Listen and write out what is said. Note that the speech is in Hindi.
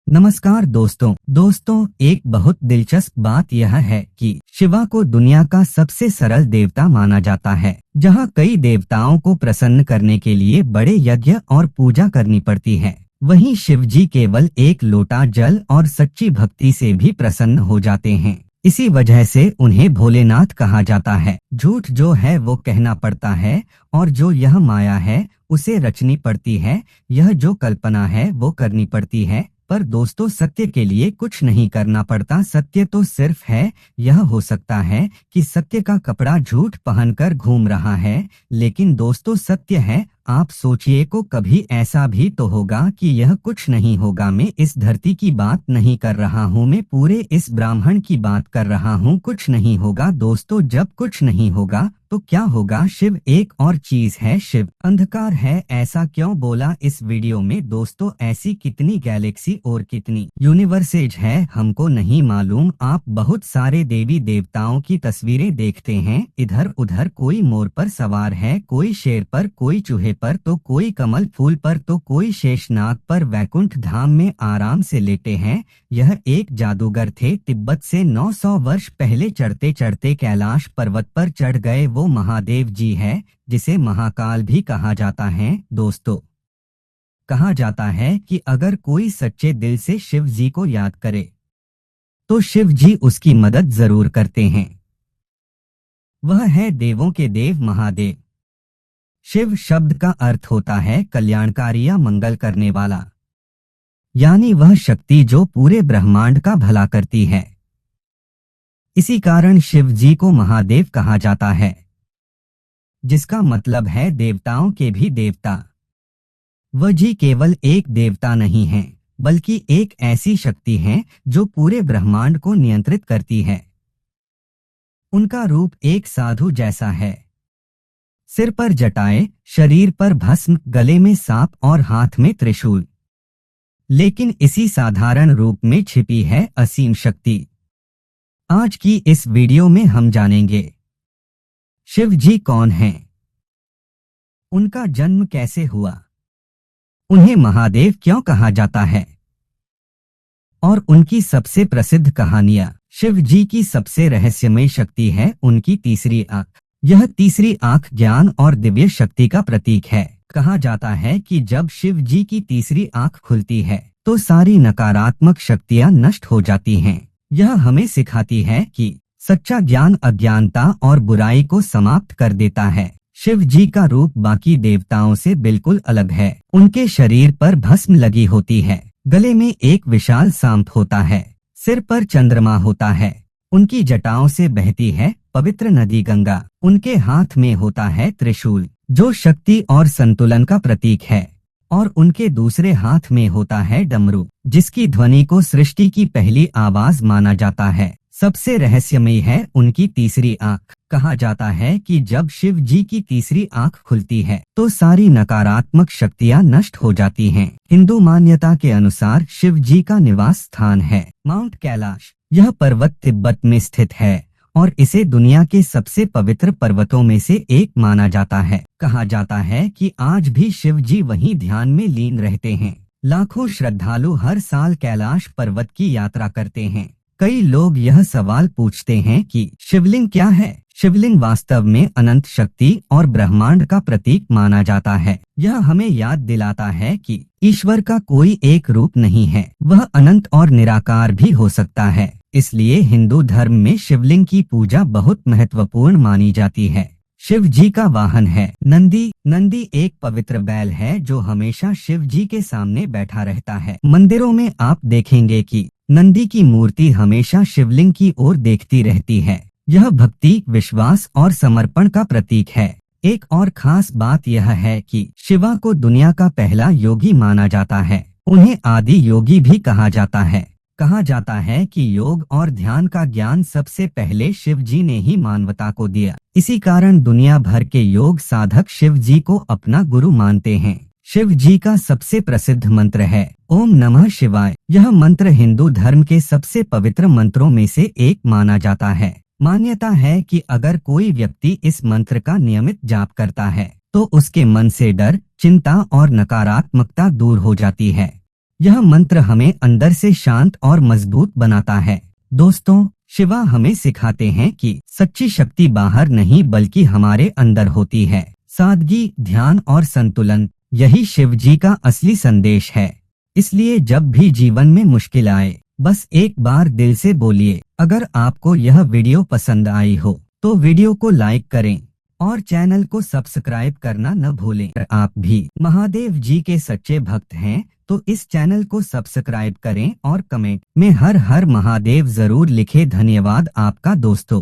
नमस्कार दोस्तों, एक बहुत दिलचस्प बात यह है कि शिवा को दुनिया का सबसे सरल देवता माना जाता है। जहां कई देवताओं को प्रसन्न करने के लिए बड़े यज्ञ और पूजा करनी पड़ती है, वहीं शिव जी केवल एक लोटा जल और सच्ची भक्ति से भी प्रसन्न हो जाते हैं। इसी वजह से उन्हें भोलेनाथ कहा जाता है। झूठ जो है वो कहना पड़ता है और जो यह माया है उसे रचनी पड़ती है। यह जो कल्पना है वो करनी पड़ती है। पर दोस्तों, सत्य के लिए कुछ नहीं करना पड़ता। सत्य तो सिर्फ है। यह हो सकता है कि सत्य का कपड़ा झूठ पहनकर घूम रहा है, लेकिन दोस्तों सत्य है। आप सोचिए को कभी ऐसा भी तो होगा कि यह कुछ नहीं होगा। मैं इस धरती की बात नहीं कर रहा हूँ, मैं पूरे इस ब्राह्मण की बात कर रहा हूँ। कुछ नहीं होगा दोस्तों। जब कुछ नहीं होगा तो क्या होगा? शिव एक और चीज है। शिव अंधकार है। ऐसा क्यों बोला इस वीडियो में दोस्तों? ऐसी कितनी गैलेक्सी और कितनी यूनिवर्सेज है हमको नहीं मालूम। आप बहुत सारे देवी देवताओं की तस्वीरें देखते हैं। इधर उधर कोई मोर पर सवार है, कोई शेर पर, कोई चूहे पर, तो कोई कमल फूल पर, तो कोई शेषनाग पर वैकुंठ धाम में आराम से लेटे हैं। यह एक जादूगर थे। तिब्बत से 900 वर्ष पहले चढ़ते चढ़ते कैलाश पर्वत पर चढ़ गए वो महादेव जी है, जिसे महाकाल भी कहा जाता है। दोस्तों, कहा जाता है कि अगर कोई सच्चे दिल से शिव जी को याद करे तो शिव जी उसकी मदद जरूर करते हैं। वह है देवों के देव महादेव। शिव शब्द का अर्थ होता है कल्याणकारी या मंगल करने वाला, यानी वह शक्ति जो पूरे ब्रह्मांड का भला करती है। इसी कारण शिव जी को महादेव कहा जाता है, जिसका मतलब है देवताओं के भी देवता। वह जी केवल एक देवता नहीं है, बल्कि एक ऐसी शक्ति है जो पूरे ब्रह्मांड को नियंत्रित करती है। उनका रूप एक साधु जैसा है। सिर पर जटाएं, शरीर पर भस्म, गले में सांप और हाथ में त्रिशूल। लेकिन इसी साधारण रूप में छिपी है असीम शक्ति। आज की इस वीडियो में हम जानेंगे शिव जी कौन हैं, उनका जन्म कैसे हुआ, उन्हें महादेव क्यों कहा जाता है, और उनकी सबसे प्रसिद्ध कहानियां। शिव जी की सबसे रहस्यमय शक्ति है उनकी तीसरी आंख। यह तीसरी आंख ज्ञान और दिव्य शक्ति का प्रतीक है। कहा जाता है कि जब शिव जी की तीसरी आंख खुलती है तो सारी नकारात्मक शक्तियां नष्ट हो जाती हैं। यह हमें सिखाती है कि सच्चा ज्ञान अज्ञानता और बुराई को समाप्त कर देता है। शिव जी का रूप बाकी देवताओं से बिल्कुल अलग है। उनके शरीर पर भस्म लगी होती है, गले में एक विशाल सांप होता है, सिर पर चंद्रमा होता है, उनकी जटाओं से बहती है पवित्र नदी गंगा, उनके हाथ में होता है त्रिशूल जो शक्ति और संतुलन का प्रतीक है, और उनके दूसरे हाथ में होता है डमरू, जिसकी ध्वनि को सृष्टि की पहली आवाज माना जाता है। सबसे रहस्यमयी है उनकी तीसरी आंख। कहा जाता है कि जब शिव जी की तीसरी आंख खुलती है तो सारी नकारात्मक शक्तियां नष्ट हो जाती हैं। हिंदू मान्यता के अनुसार शिव जी का निवास स्थान है माउंट कैलाश। यह पर्वत तिब्बत में स्थित है और इसे दुनिया के सबसे पवित्र पर्वतों में से एक माना जाता है। कहा जाता है कि आज भी शिव जी वहीं ध्यान में लीन रहते हैं। लाखों श्रद्धालु हर साल कैलाश पर्वत की यात्रा करते हैं। कई लोग यह सवाल पूछते हैं कि शिवलिंग क्या है? शिवलिंग वास्तव में अनंत शक्ति और ब्रह्मांड का प्रतीक माना जाता है। यह हमें याद दिलाता है कि ईश्वर का कोई एक रूप नहीं है, वह अनंत और निराकार भी हो सकता है। इसलिए हिंदू धर्म में शिवलिंग की पूजा बहुत महत्वपूर्ण मानी जाती है। शिव जी का वाहन है नंदी। नंदी एक पवित्र बैल है जो हमेशा शिव जी के सामने बैठा रहता है। मंदिरों में आप देखेंगे कि नंदी की मूर्ति हमेशा शिवलिंग की ओर देखती रहती है। यह भक्ति, विश्वास और समर्पण का प्रतीक है। एक और खास बात यह है कि शिवा को दुनिया का पहला योगी माना जाता है। उन्हें आदि योगी भी कहा जाता है। कहा जाता है कि योग और ध्यान का ज्ञान सबसे पहले शिव जी ने ही मानवता को दिया। इसी कारण दुनिया भर के योग साधक शिव जी को अपना गुरु मानते हैं। शिव जी का सबसे प्रसिद्ध मंत्र है ओम नमः शिवाय। यह मंत्र हिंदू धर्म के सबसे पवित्र मंत्रों में से एक माना जाता है। मान्यता है कि अगर कोई व्यक्ति इस मंत्र का नियमित जाप करता है तो उसके मन से डर, चिंता और नकारात्मकता दूर हो जाती है। यह मंत्र हमें अंदर से शांत और मजबूत बनाता है। दोस्तों, शिवा हमें सिखाते हैं कि सच्ची शक्ति बाहर नहीं बल्कि हमारे अंदर होती है। सादगी, ध्यान और संतुलन, यही शिव जी का असली संदेश है। इसलिए जब भी जीवन में मुश्किल आए, बस एक बार दिल से बोलिए। अगर आपको यह वीडियो पसंद आई हो तो वीडियो को लाइक करें और चैनल को सब्सक्राइब करना न भूलें। आप भी महादेव जी के सच्चे भक्त हैं तो इस चैनल को सब्सक्राइब करें और कमेंट में हर हर महादेव जरूर लिखें। धन्यवाद आपका दोस्तों।